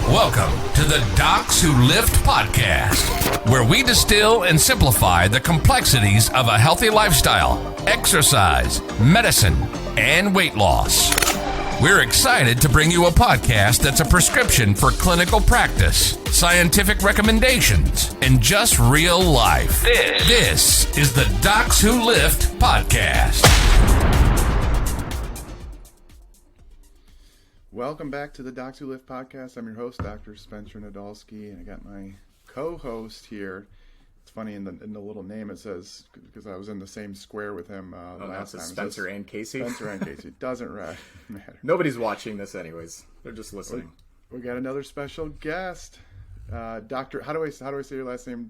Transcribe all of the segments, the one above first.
Welcome to the Docs Who Lift podcast, where we distill and simplify the complexities of a healthy lifestyle, exercise, medicine, and weight loss. We're excited to bring you a podcast that's a prescription for clinical practice, scientific recommendations, and just real life. This is the Docs Who Lift podcast. Welcome back to the Docs Who Lift podcast. I'm your host, Dr. Spencer Nadolsky, and I got my co-host here. It's funny, in the little name it says, because I was in the same square with him last time. Spencer and Casey? Spencer and Casey. Doesn't matter. Nobody's watching this anyways. They're just listening. We got another special guest. Doctor, how do I say your last name?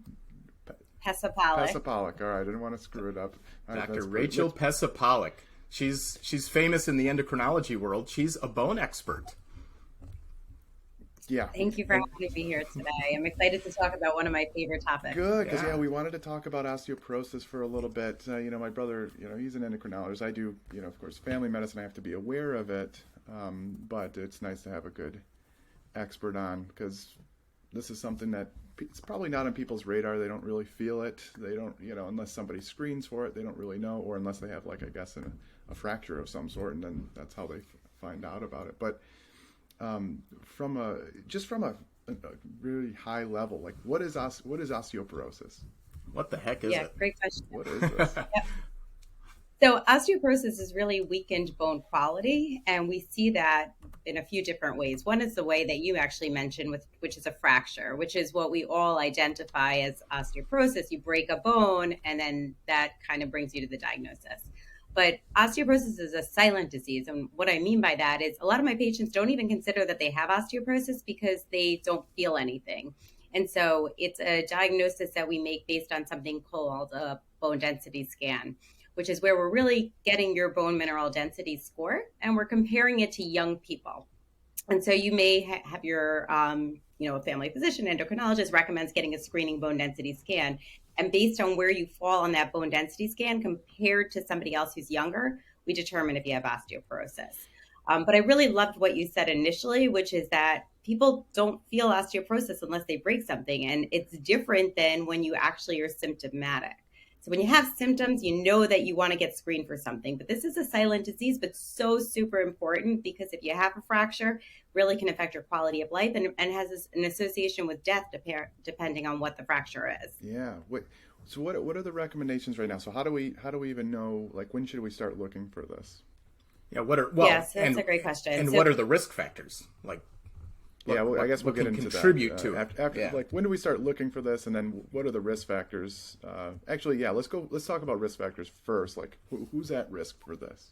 Pessah-Pollack. Pessah-Pollack. All right, I didn't want to screw it up. Dr. Rachel Pessah-Pollack. She's famous in the endocrinology world. She's a bone expert. Yeah. Thank you for having me here today. I'm excited to talk about one of my favorite topics. Good, because we wanted to talk about osteoporosis for a little bit. My brother, he's an endocrinologist. I do, of course, family medicine. I have to be aware of it, but it's nice to have a good expert on, because this is something that it's probably not on people's radar. They don't really feel it. They don't, unless somebody screens for it, they don't really know, or unless they have, a fracture of some sort, and then that's how they find out about it. But from a really high level, what is osteoporosis? What the heck is it? Yeah, great question. What is this? Yep. So osteoporosis is really weakened bone quality, and we see that in a few different ways. One is the way that you actually mentioned, which is a fracture, which is what we all identify as osteoporosis. You break a bone, and then that kind of brings you to the diagnosis. But osteoporosis is a silent disease. And what I mean by that is a lot of my patients don't even consider that they have osteoporosis because they don't feel anything. And so it's a diagnosis that we make based on something called a bone density scan, which is where we're really getting your bone mineral density score, and we're comparing it to young people. And so you may have your, a family physician, endocrinologist recommends getting a screening bone density scan. And based on where you fall on that bone density scan compared to somebody else who's younger, we determine if you have osteoporosis. But I really loved what you said initially, which is that people don't feel osteoporosis unless they break something. And it's different than when you actually are symptomatic. So when you have symptoms, you know that you want to get screened for something. But this is a silent disease, but so super important, because if you have a fracture, really can affect your quality of life and has an association with death depending on what the fracture is. Yeah. So what are the recommendations right now? So how do we even know, when should we start looking for this? Yeah. Yes, that's a great question. And what are the risk factors? I guess we'll get into contribute that. to it. After, when do we start looking for this, and then what are the risk factors? Let's talk about risk factors first. Who's at risk for this?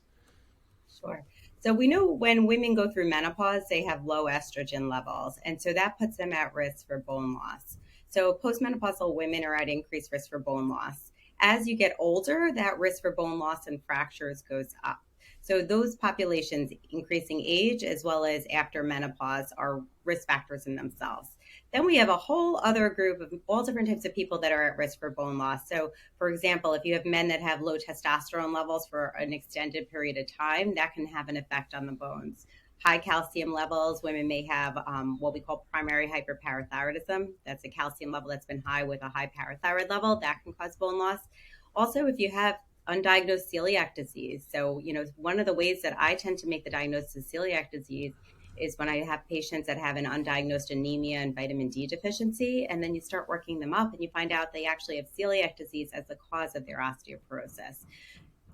Sure. So we know when women go through menopause, they have low estrogen levels, and so that puts them at risk for bone loss. So postmenopausal women are at increased risk for bone loss. As you get older, that risk for bone loss and fractures goes up. So those populations, increasing age as well as after menopause, are risk factors in themselves. Then we have a whole other group of all different types of people that are at risk for bone loss. So, for example, if you have men that have low testosterone levels for an extended period of time, that can have an effect on the bones. High calcium levels, women may have what we call primary hyperparathyroidism. That's a calcium level that's been high with a high parathyroid level. That can cause bone loss. Also, if you have undiagnosed celiac disease. So, one of the ways that I tend to make the diagnosis of celiac disease is when I have patients that have an undiagnosed anemia and vitamin D deficiency, and then you start working them up and you find out they actually have celiac disease as the cause of their osteoporosis.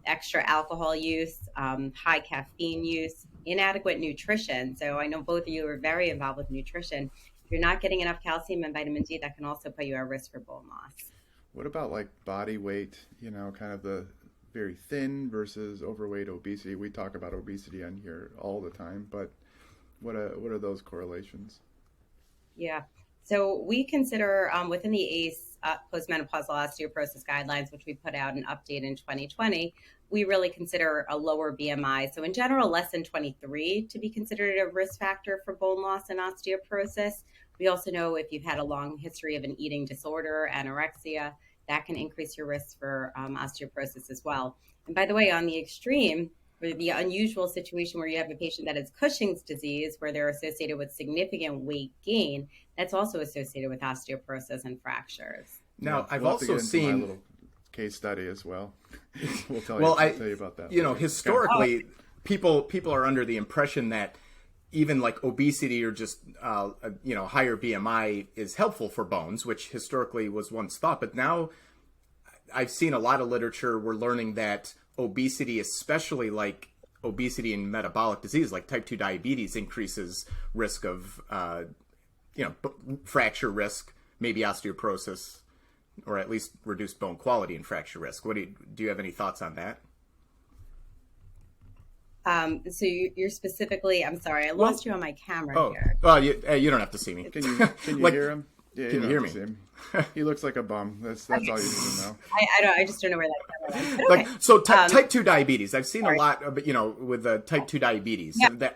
Extra alcohol use, high caffeine use, inadequate nutrition. So I know both of you are very involved with nutrition. If you're not getting enough calcium and vitamin D, that can also put you at risk for bone loss. What about body weight, kind of the very thin versus overweight, obesity? We talk about obesity on here all the time, but what are those correlations? Yeah. So we consider within the ACE postmenopausal osteoporosis guidelines, which we put out an update in 2020, we really consider a lower BMI. So in general, less than 23 to be considered a risk factor for bone loss and osteoporosis. We also know if you've had a long history of an eating disorder, anorexia, that can increase your risk for osteoporosis as well. And by the way, on the extreme, or the unusual situation where you have a patient that has Cushing's disease, where they're associated with significant weight gain, that's also associated with osteoporosis and fractures. Now, Yeah, I've we'll have to also get into seen my little case study as well. Well, I'll tell you about that. You know, historically, people are under the impression that even like obesity or just higher BMI is helpful for bones, which historically was once thought. But now I've seen a lot of literature. We're learning that obesity, especially like obesity and metabolic disease, like type 2 diabetes, increases risk of fracture risk, maybe osteoporosis, or at least reduced bone quality and fracture risk. Do you have any thoughts on that? So you're specifically, I'm sorry, I lost you on my camera here. Well, you don't have to see me. Can you Like, hear him? Yeah, can you hear me? He looks like a bum. That's all you need to know. I just don't know where that camera went. Okay. Like, so type 2 diabetes, I've seen a lot of, with type 2 diabetes, that,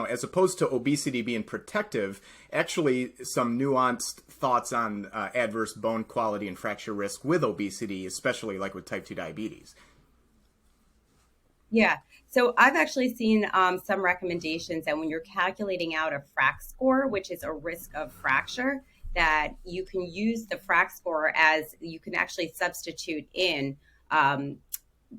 as opposed to obesity being protective, actually some nuanced thoughts on adverse bone quality and fracture risk with obesity, especially like with type 2 diabetes. Yeah. So I've actually seen some recommendations that when you're calculating out a FRAC score, which is a risk of fracture, that you can use the FRAC score as you can actually substitute in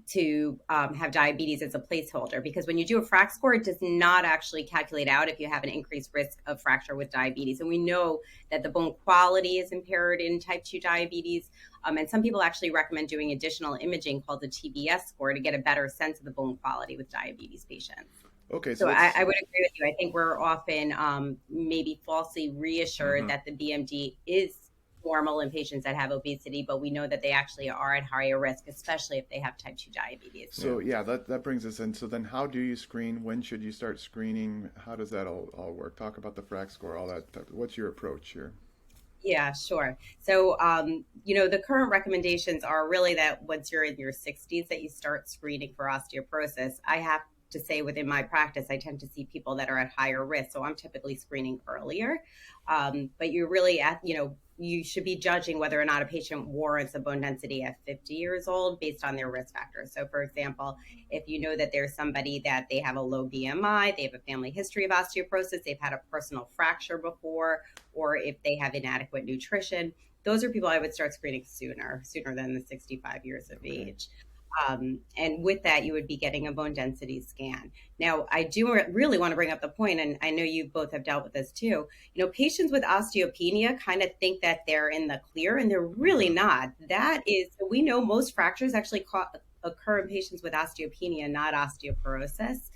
to have diabetes as a placeholder, because when you do a FRAC score, it does not actually calculate out if you have an increased risk of fracture with diabetes. And we know that the bone quality is impaired in type 2 diabetes. And some people actually recommend doing additional imaging called the TBS score to get a better sense of the bone quality with diabetes patients. Okay, so I would agree with you. I think we're often maybe falsely reassured that the BMD is normal in patients that have obesity, but we know that they actually are at higher risk, especially if they have type 2 diabetes. So that brings us in. So then how do you screen? When should you start screening? How does that all work? Talk about the FRAC score, all that. What's your approach here? Yeah, sure. So, the current recommendations are really that once you're in your 60s that you start screening for osteoporosis. I have to say within my practice, I tend to see people that are at higher risk. So I'm typically screening earlier. But you're really you should be judging whether or not a patient warrants a bone density at 50 years old based on their risk factors. So for example, if you know that there's somebody that they have a low BMI, they have a family history of osteoporosis, they've had a personal fracture before, or if they have inadequate nutrition, those are people I would start screening sooner than the 65 years of age. And with that, you would be getting a bone density scan. Now, I do really want to bring up the point, and I know you both have dealt with this too. Patients with osteopenia kind of think that they're in the clear, and they're really not. We know most fractures actually occur in patients with osteopenia, not osteoporosis.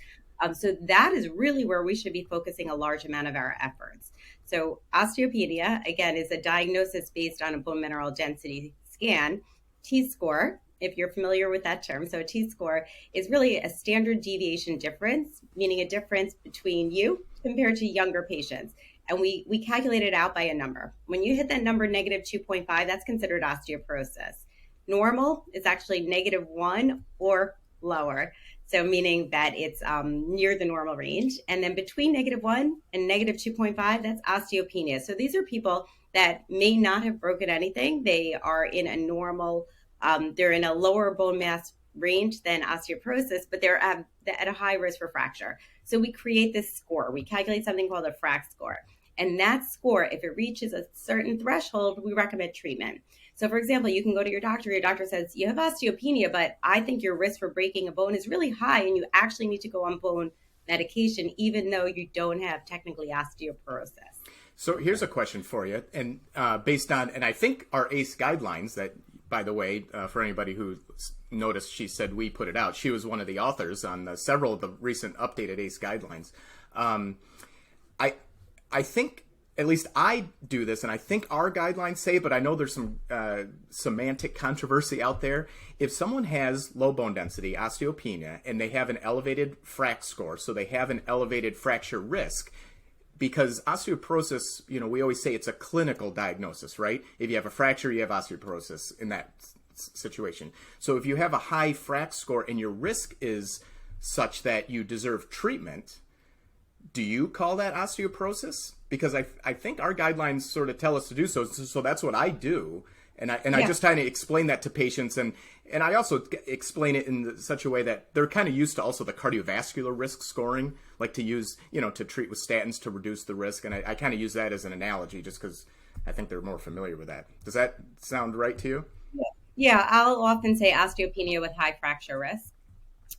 So that is really where we should be focusing a large amount of our efforts. So osteopenia, again, is a diagnosis based on a bone mineral density scan, T-score, if you're familiar with that term. So a T-score is really a standard deviation difference, meaning a difference between you compared to younger patients. And we calculate it out by a number. When you hit that number, negative 2.5, that's considered osteoporosis. Normal is actually -1 or lower. So meaning that it's near the normal range. And then between -1 and negative 2.5, that's osteopenia. So these are people that may not have broken anything. They are in a normal they're in a lower bone mass range than osteoporosis, but they're at a high risk for fracture. So we create this score. We calculate something called a FRAC score. And that score, if it reaches a certain threshold, we recommend treatment. So for example, you can go to your doctor says, you have osteopenia, but I think your risk for breaking a bone is really high and you actually need to go on bone medication, even though you don't have technically osteoporosis. So here's a question for you. And based on, and I think our ACE guidelines that, by the way, for anybody who noticed, she said we put it out. She was one of the authors on several of the recent updated ACE guidelines. I think, at least I do this, and I think our guidelines say, but I know there's some semantic controversy out there. If someone has low bone density, osteopenia, and they have an elevated FRAC score, so they have an elevated fracture risk, because osteoporosis, we always say it's a clinical diagnosis, right? If you have a fracture, you have osteoporosis in that situation. So if you have a high FRAC score and your risk is such that you deserve treatment, do you call that osteoporosis? Because I think our guidelines sort of tell us to do so. So that's what I do. I just kind of explain that to patients, and I also explain it in such a way that they're kind of used to also the cardiovascular risk scoring, like to use, to treat with statins to reduce the risk. And I kind of use that as an analogy just because I think they're more familiar with that. Does that sound right to you? Yeah, I'll often say osteopenia with high fracture risk.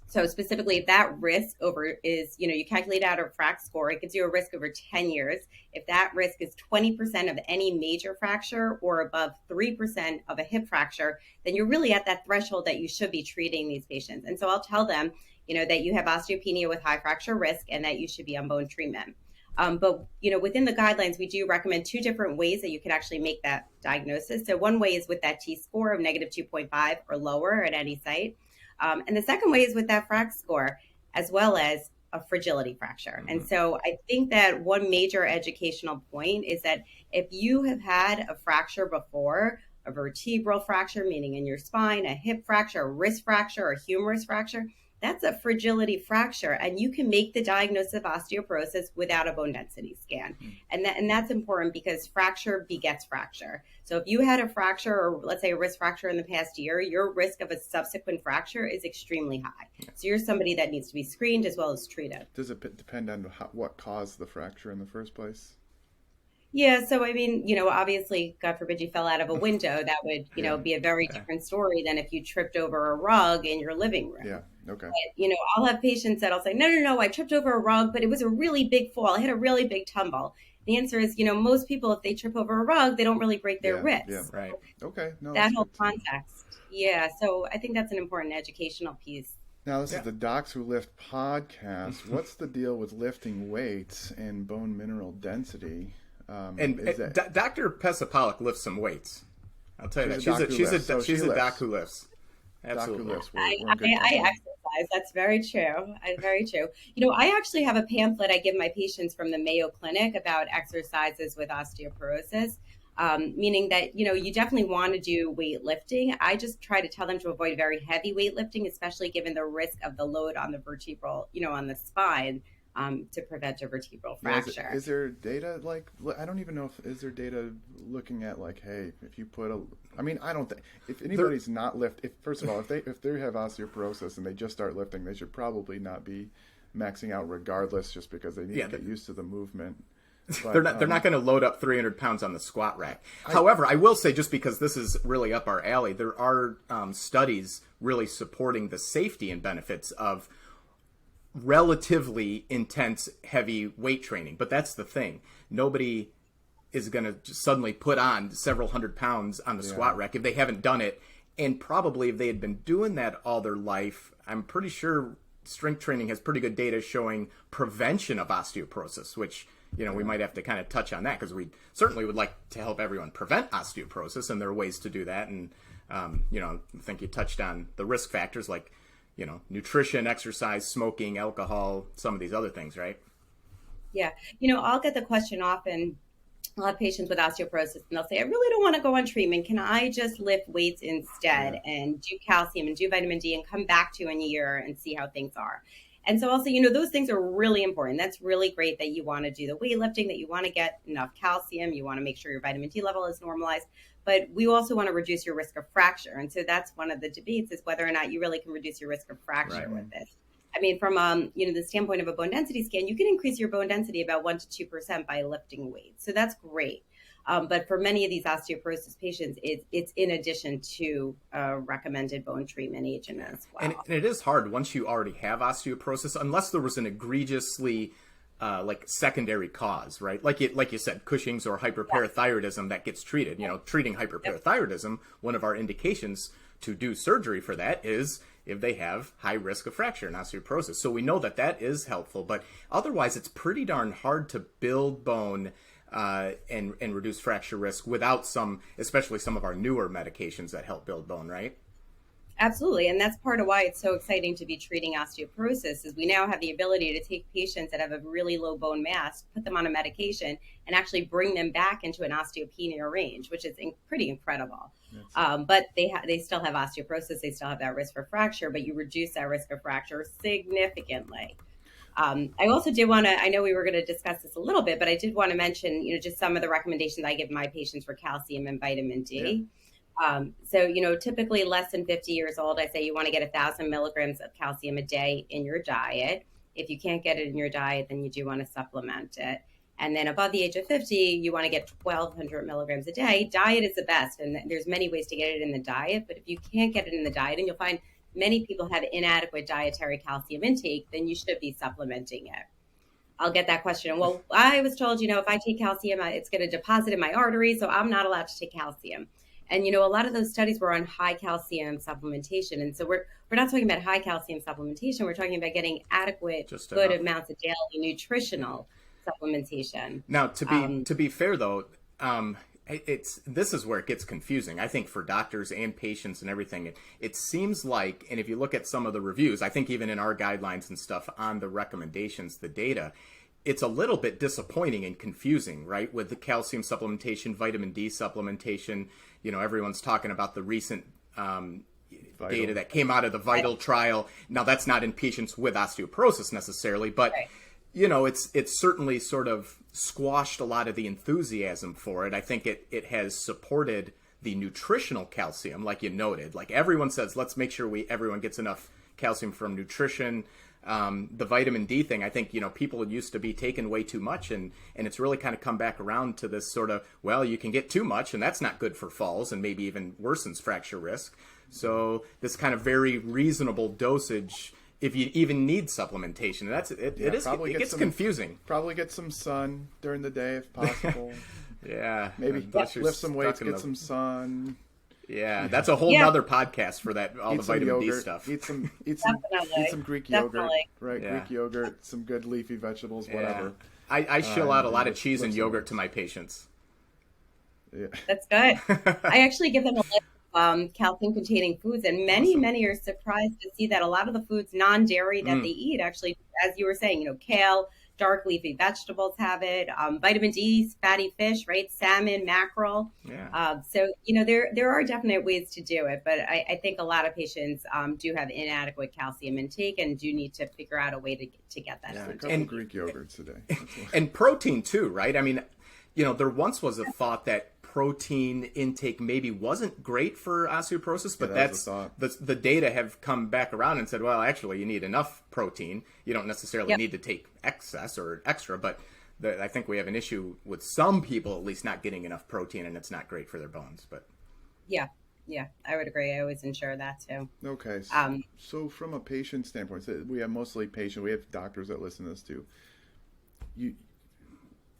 So specifically, if that risk over is, you calculate out a FRAX score, it gives you a risk over 10 years. If that risk is 20% of any major fracture or above 3% of a hip fracture, then you're really at that threshold that you should be treating these patients. And so I'll tell them, that you have osteopenia with high fracture risk and that you should be on bone treatment. But within the guidelines, we do recommend 2 different ways that you can actually make that diagnosis. So one way is with that T-score of negative 2.5 or lower at any site. And the second way is with that FRAX score, as well as a fragility fracture. Mm-hmm. And so I think that one major educational point is that if you have had a fracture before, a vertebral fracture, meaning in your spine, a hip fracture, a wrist fracture, or a humerus fracture, that's a fragility fracture, and you can make the diagnosis of osteoporosis without a bone density scan. Mm-hmm. And that's important because fracture begets fracture. So if you had a fracture, or let's say a wrist fracture in the past year, your risk of a subsequent fracture is extremely high. Yeah. So you're somebody that needs to be screened as well as treated. Does it depend on what caused the fracture in the first place? Yeah, so I mean, obviously, God forbid you fell out of a window. That would, be a very different story than if you tripped over a rug in your living room. Yeah, okay. But, I'll have patients that'll say, no, I tripped over a rug, but it was a really big fall. I had a really big tumble. The answer is, most people, if they trip over a rug, they don't really break their wrist. Yeah, right. Okay. No, that whole context. Yeah, so I think that's an important educational piece. Now, this is the Docs Who Lift podcast. What's the deal with lifting weights and bone mineral density? Dr. Pessah-Pollack lifts some weights. I'll tell you that. She's a doc who lifts. Absolutely. I exercise. That's very true. Very true. I actually have a pamphlet I give my patients from the Mayo Clinic about exercises with osteoporosis, meaning that, you definitely want to do weightlifting. I just try to tell them to avoid very heavy weightlifting, especially given the risk of the load on the vertebral, on the spine. To prevent a vertebral fracture. Is there data I don't even know is there data looking at hey, if you put I don't think if anybody's not first of all, if they have osteoporosis and they just start lifting, they should probably not be maxing out regardless, just because they need to get used to the movement. But, they're not going to load up 300 pounds on the squat rack. However, I will say, just because this is really up our alley, there are studies really supporting the safety and benefits of relatively intense heavy weight training. But that's the thing, nobody is going to suddenly put on several hundred pounds on the squat rack if they haven't done it. And probably if they had been doing that all their life, I'm pretty sure strength training has pretty good data showing prevention of osteoporosis, which we might have to kind of touch on that, because we certainly would like to help everyone prevent osteoporosis, and there are ways to do that. And I think you touched on the risk factors like nutrition, exercise, smoking, alcohol, some of these other things, right? Yeah. I'll get the question often. I'll have patients with osteoporosis and they'll say, I really don't want to go on treatment. Can I just lift weights instead and do calcium and do vitamin D and come back to you in a year and see how things are? And so also, those things are really important. That's really great that you want to do the weightlifting, that you want to get enough calcium, you want to make sure your vitamin D level is normalized. But we also want to reduce your risk of fracture. And so that's one of the debates, is whether or not you really can reduce your risk of fracture with this. I mean, from the standpoint of a bone density scan, you can increase your bone density about 1% to 2% by lifting weights. So that's great. But for many of these osteoporosis patients, it's in addition to a recommended bone treatment agent as well. And it is hard once you already have osteoporosis, unless there was an egregiously secondary cause, right? Like you said, Cushing's or hyperparathyroidism that gets treated. Treating hyperparathyroidism, one of our indications to do surgery for that is if they have high risk of fracture and osteoporosis. So we know that is helpful, but otherwise it's pretty darn hard to build bone and reduce fracture risk without especially some of our newer medications that help build bone, right? Absolutely. And that's part of why it's so exciting to be treating osteoporosis, is we now have the ability to take patients that have a really low bone mass, put them on a medication, and actually bring them back into an osteopenia range, which is pretty incredible. But they still have osteoporosis. They still have that risk for fracture, but you reduce that risk of fracture significantly. I also did want to, I know we were going to discuss this a little bit, but I did want to mention, just some of the recommendations I give my patients for calcium and vitamin D. So, typically less than 50 years old, I say you want to get 1,000 milligrams of calcium a day in your diet. If you can't get it in your diet, then you do want to supplement it. And then above the age of 50, you want to get 1,200 milligrams a day. Diet is the best, and there's many ways to get it in the diet. But if you can't get it in the diet, and you'll find many people have inadequate dietary calcium intake, then you should be supplementing it. I'll get that question. Well, I was told, if I take calcium, it's going to deposit in my artery, so I'm not allowed to take calcium. And, a lot of those studies were on high calcium supplementation. And so we're not talking about high calcium supplementation. We're talking about getting adequate, good amounts of daily nutritional supplementation. Now, to be fair, though, this is where it gets confusing. I think for doctors and patients and everything, it seems like, and if you look at some of the reviews, I think even in our guidelines and stuff on the recommendations, the data, it's a little bit disappointing and confusing, right? With the calcium supplementation, vitamin D supplementation, everyone's talking about the recent data that came out of the VITAL trial. Now, that's not in patients with osteoporosis necessarily, but it's certainly sort of squashed a lot of the enthusiasm for it. I think it has supported the nutritional calcium, like you noted. Like everyone says, let's make sure everyone gets enough calcium from nutrition. The vitamin D thing, I think, people used to be taking way too much, and it's really kind of come back around to this sort of, well, you can get too much, and that's not good for falls and maybe even worsens fracture risk. So this kind of very reasonable dosage, if you even need supplementation, it gets confusing. Probably get some sun during the day if possible. Maybe lift some weights, get some sun. Yeah, that's a whole nother podcast for that. All the vitamin D stuff. Eat some Greek yogurt, right? Yeah. Greek yogurt, some good leafy vegetables, whatever. I shill out a lot of cheese and yogurt to my patients. Yeah. That's good. I actually give them a list of calcium-containing foods, and many are surprised to see that a lot of the foods, non-dairy, that they eat, actually, as you were saying, kale, dark leafy vegetables have it, vitamin D, fatty fish, right? Salmon, mackerel. Yeah. So, there are definite ways to do it, but I think a lot of patients do have inadequate calcium intake and do need to figure out a way to get that. Yeah, a couple Greek yogurts today. And protein too, right? I mean, there once was a thought that protein intake maybe wasn't great for osteoporosis, but the data have come back around and said, well, actually, you need enough protein. You don't necessarily need to take excess or extra, but I think we have an issue with some people at least not getting enough protein, and it's not great for their bones. But yeah, I would agree. I always ensure that too. Okay, so from a patient standpoint, so we have mostly patients. We have doctors that listen to this too.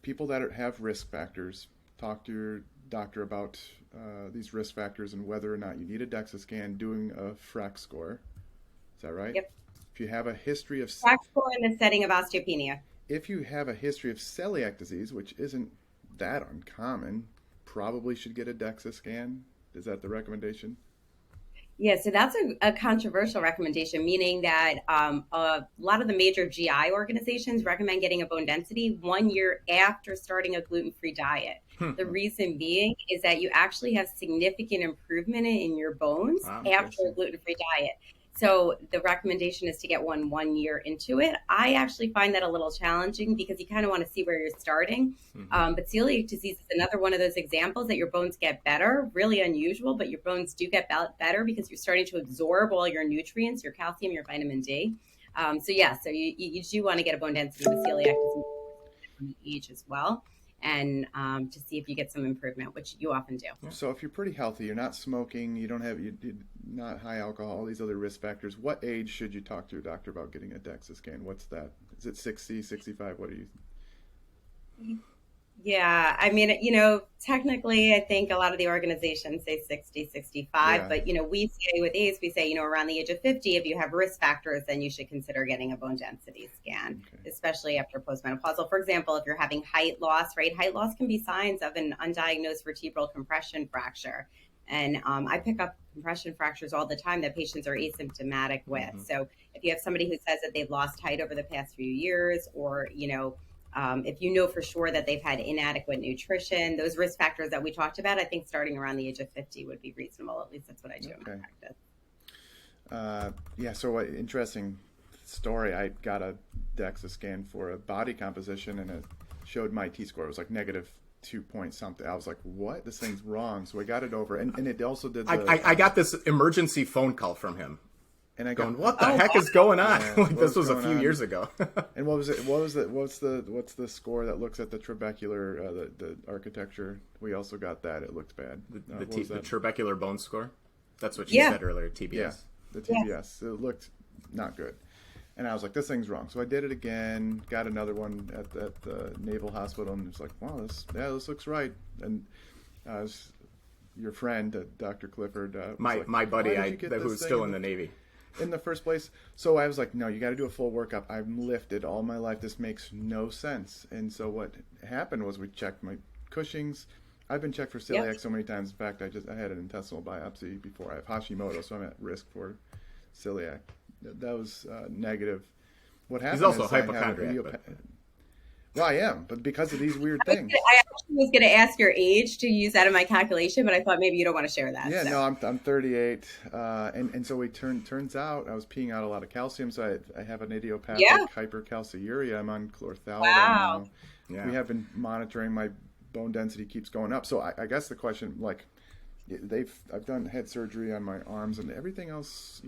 People that have risk factors, talk to your doctor about these risk factors and whether or not you need a DEXA scan, doing a FRAX score. Is that right? Yep. If you have a history of FRAX score in the setting of osteopenia. If you have a history of celiac disease, which isn't that uncommon, probably should get a DEXA scan. Is that the recommendation? Yeah, so that's a controversial recommendation, meaning that a lot of the major GI organizations recommend getting a bone density 1 year after starting a gluten-free diet. The reason being is that you actually have significant improvement in your bones after a gluten-free diet. So the recommendation is to get 1 year into it. I actually find that a little challenging because you kind of want to see where you're starting. But celiac disease is another one of those examples that your bones get better, really unusual, but your bones do get better because you're starting to absorb all your nutrients, your calcium, your vitamin D. So you do want to get a bone density with celiac disease from age as well. And to see if you get some improvement, which you often do. So if you're pretty healthy, you're not smoking, you're not high alcohol, all these other risk factors, what age should you talk to your doctor about getting a DEXA scan? What's that? Is it 60, 65? What are you? Yeah, I mean, technically, I think a lot of the organizations say 60, 65, but, we say with AIDS, we say, around the age of 50, if you have risk factors, then you should consider getting a bone density scan, especially after postmenopausal. For example, if you're having height loss, right? Height loss can be signs of an undiagnosed vertebral compression fracture. And I pick up compression fractures all the time that patients are asymptomatic with. So if you have somebody who says that they've lost height over the past few years, or, if you know for sure that they've had inadequate nutrition, those risk factors that we talked about, I think starting around the age of 50 would be reasonable. At least that's what I do in my practice. So interesting story. I got a DEXA scan for a body composition, and it showed my T-score. It was like negative 2 point something. I was like, what? This thing's wrong. So I got it over. And it also did I got this emergency phone call from him. And I got, what the heck is going on? Yeah, this was a few years ago. And what was it? What's the score that looks at the trabecular, the architecture? We also got that. It looked bad. The trabecular bone score? That's what you said earlier, TBS. Yeah, the TBS. It looked not good. And I was like, this thing's wrong. So I did it again, got another one at the Naval Hospital, and it's like, wow, this looks right. And your friend, Dr. Clifford, my buddy, who's still in the Navy. In the first place. So I was like, no, you got to do a full workup. I've lifted all my life. This makes no sense. And so what happened was we checked my Cushing's. I've been checked for celiac so many times. In fact, I had an intestinal biopsy before. I have Hashimoto, so I'm at risk for celiac. That was negative. What happened? He's also a hypochondriac. Well, I am, but because of these weird things. I actually was going to ask your age to use that in my calculation, but I thought maybe you don't want to share that. Yeah, no, I'm 38, and so turns out I was peeing out a lot of calcium, so I have an idiopathic hypercalciuria. I'm on chlorthalidone now. Yeah. We have been monitoring. My bone density keeps going up. So I guess the question, like, I've had surgery on my arms and everything else.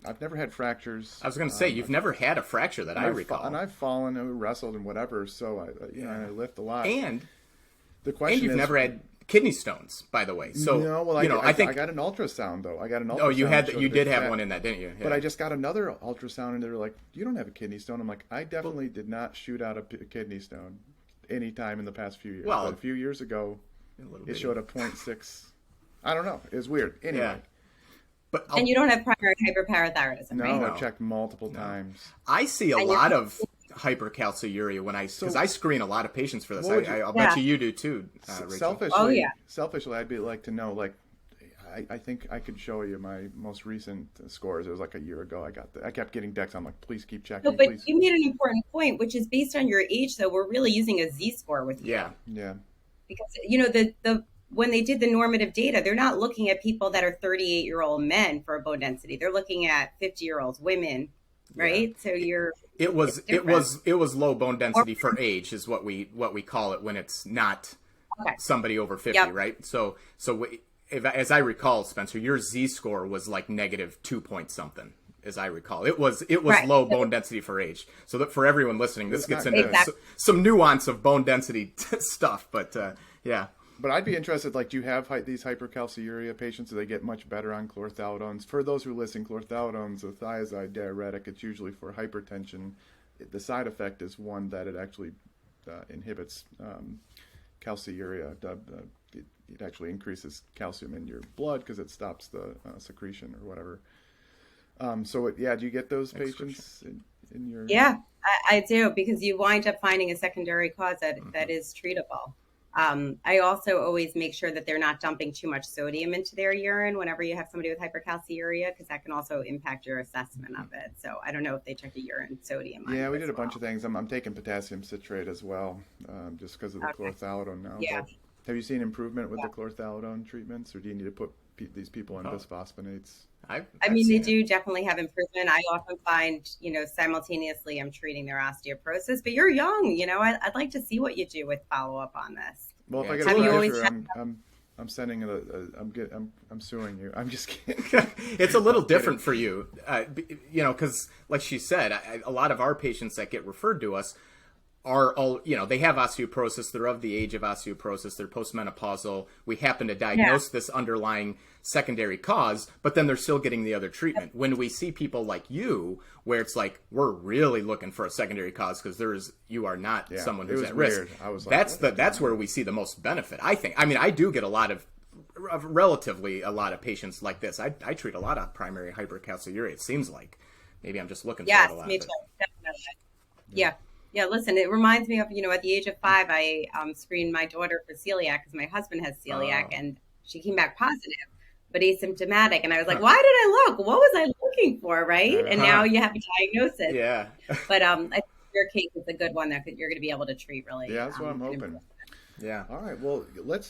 I've never had fractures. I was going to say, you've never had a fracture that I recall. And I've fallen and wrestled and whatever, so I lift a lot. And the question you've never had kidney stones, by the way. So no, well, I got an ultrasound though. I got an ultrasound. Oh, you did have one in that, didn't you? Yeah. But I just got another ultrasound, and they were like, "You don't have a kidney stone." I'm like, "I definitely did not shoot out a kidney stone any time in the past few years." Well, but a few years ago, it showed a 0.6. I don't know. It was weird. Anyway. Yeah. And you don't have primary hyperparathyroidism, right? No, I've checked multiple times. I see a lot of hypercalciuria because I screen a lot of patients for this. I'll bet you do too, Rachel. Selfishly, I'd like to know, like, I think I could show you my most recent scores. It was like a year ago. I kept getting decks. I'm like, please keep checking. No, but you made an important point, which is based on your age, though, we're really using a Z-score with you. Yeah. Because, when they did the normative data, they're not looking at people that are 38-year-old men for bone density. They're looking at 50-year-old women, right? So it was low bone density for age is what we call it when it's not somebody over 50, right? So as I recall, Spencer, your Z-score was like negative 2 point something. As I recall, it was low bone density for age. So that for everyone listening, this gets into some nuance of bone density stuff, but yeah. But I'd be interested, like, do you have these hypercalciuria patients? Do they get much better on chlorthalidones? For those who listen, chlorthalidone's a thiazide diuretic. It's usually for hypertension. The side effect is one that it actually inhibits calciuria. It actually increases calcium in your blood because it stops the secretion or whatever. Do you get those patients in your... Yeah, I do, because you wind up finding a secondary cause that is treatable. I also always make sure that they're not dumping too much sodium into their urine whenever you have somebody with hypercalciuria, because that can also impact your assessment of it. So I don't know if they check the urine sodium. Yeah, we did a bunch of things. I'm taking potassium citrate as well, just because of the chlorthalidone now. Yeah. But have you seen improvement with the chlorthalidone treatments, or do you need to put these people on bisphosphonates? They do definitely have improvement. I often find, simultaneously I'm treating their osteoporosis, but you're young, I'd like to see what you do with follow-up on this. Well, if I get a pressure, I'm sending I'm suing you. I'm just kidding. It's a little different for you, because like she said, a lot of our patients that get referred to us are all, they have osteoporosis. They're of the age of osteoporosis. They're postmenopausal. We happen to diagnose this underlying secondary cause, but then they're still getting the other treatment. When we see people like you, where it's like, we're really looking for a secondary cause because you are not someone who's at risk. I was like, that's where we see the most benefit, I think. I mean, I do get relatively a lot of patients like this. I treat a lot of primary hypercalciuria. It seems like maybe I'm just looking for it a lot. Yes, me too. Definitely. Yeah, listen, it reminds me of, at the age of 5, I screened my daughter for celiac because my husband has celiac, and she came back positive, but asymptomatic. And I was like, why did I look? What was I looking for, right? And now you have a diagnosis. Yeah. But I think your case is a good one that you're going to be able to treat really. Yeah, that's what I'm hoping. Yeah. All right. Well,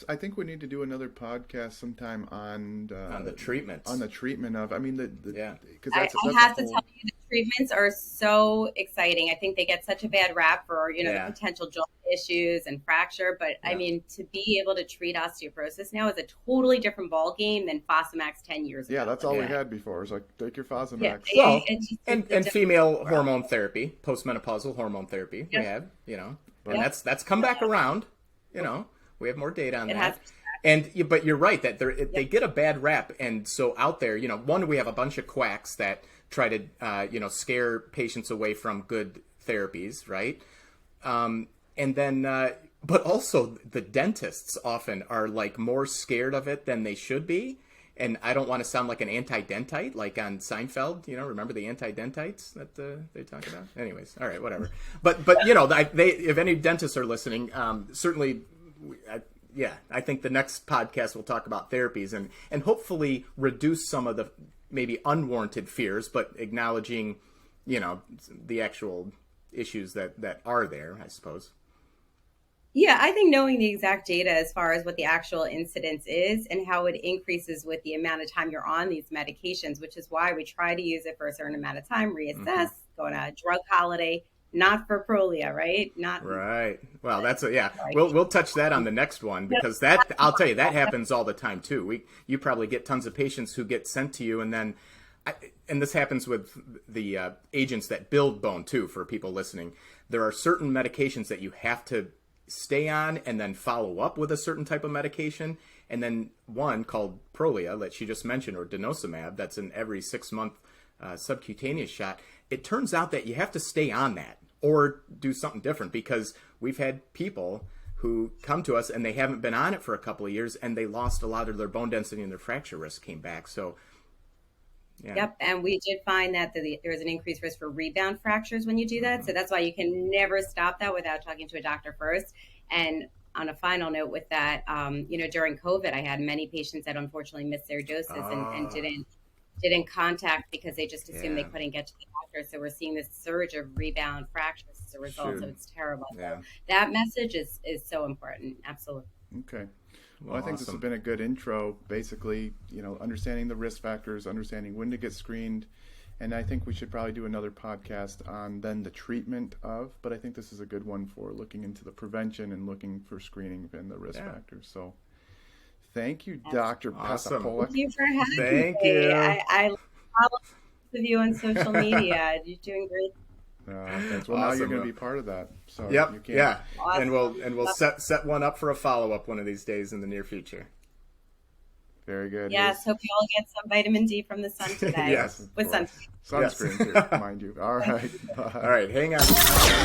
I think we need to do another podcast sometime on the treatments. On the treatment of, because I have to tell you, the treatments are so exciting. I think they get such a bad rap for, the potential joint issues and fracture. But I mean, to be able to treat osteoporosis now is a totally different ball game than Fosamax 10 years ago. Yeah, that's all we had before. It was like, take your Fosamax. Yeah. Well, and female hormone therapy, postmenopausal hormone therapy, we have, and that's come back around. We have more data on that. But you're right that they get a bad rap, and so out there, one, we have a bunch of quacks that try to scare patients away from good therapies, right? And then, but also the dentists often are like more scared of it than they should be. And I don't want to sound like an anti-dentite, like on Seinfeld. Remember the anti-dentites that they talk about? Anyways, all right, whatever. But if any dentists are listening, certainly. I think the next podcast will talk about therapies and hopefully reduce some of the maybe unwarranted fears, but acknowledging, the actual issues that are there, I suppose. Yeah, I think knowing the exact data as far as what the actual incidence is and how it increases with the amount of time you're on these medications, which is why we try to use it for a certain amount of time, reassess, go on a drug holiday. Not for Prolia, right? Not right. Well, We'll touch that on the next one because that I'll tell you that happens all the time too. You probably get tons of patients who get sent to you, and then and this happens with the agents that build bone too. For people listening, there are certain medications that you have to stay on and then follow up with a certain type of medication, and then one called Prolia that she just mentioned, or denosumab, that's an every 6-month subcutaneous shot. It turns out that you have to stay on that or do something different, because we've had people who come to us and they haven't been on it for a couple of years and they lost a lot of their bone density and their fracture risk came back. So, yeah. Yep. And we did find that there's an increased risk for rebound fractures when you do that. So that's why you can never stop that without talking to a doctor first. And on a final note with that, during COVID, I had many patients that unfortunately missed their doses and didn't contact because they just assumed they couldn't get to the doctor. So we're seeing this surge of rebound fractures as a result. So it's terrible. Yeah. So that message is so important. Absolutely. Okay. Well, I think this has been a good intro, basically, understanding the risk factors, understanding when to get screened. And I think we should probably do another podcast on then the treatment of, but I think this is a good one for looking into the prevention and looking for screening and the risk factors. So thank you, Dr. Pessah-Pollack. Thank you for having me. Thank you. I follow of you on social media. You're doing great. Thanks. Well, now you're going to be part of that. So you can. Yeah. Awesome. And we'll set one up for a follow-up one of these days in the near future. Very good. Yes, hope you all get some vitamin D from the sun today. Yes. With sunscreen. Sunscreen, too, mind you. All right. All right, hang on.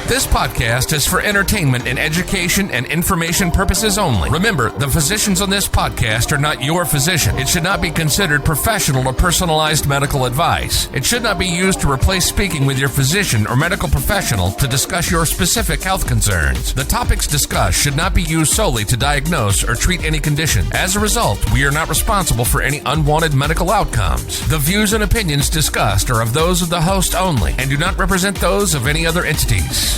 This podcast is for entertainment and education and information purposes only. Remember, the physicians on this podcast are not your physician. It should not be considered professional or personalized medical advice. It should not be used to replace speaking with your physician or medical professional to discuss your specific health concerns. The topics discussed should not be used solely to diagnose or treat any condition. As a result, we are not responsible for any unwanted medical outcomes. The views and opinions discussed are of those of the host only and do not represent those of any other entities.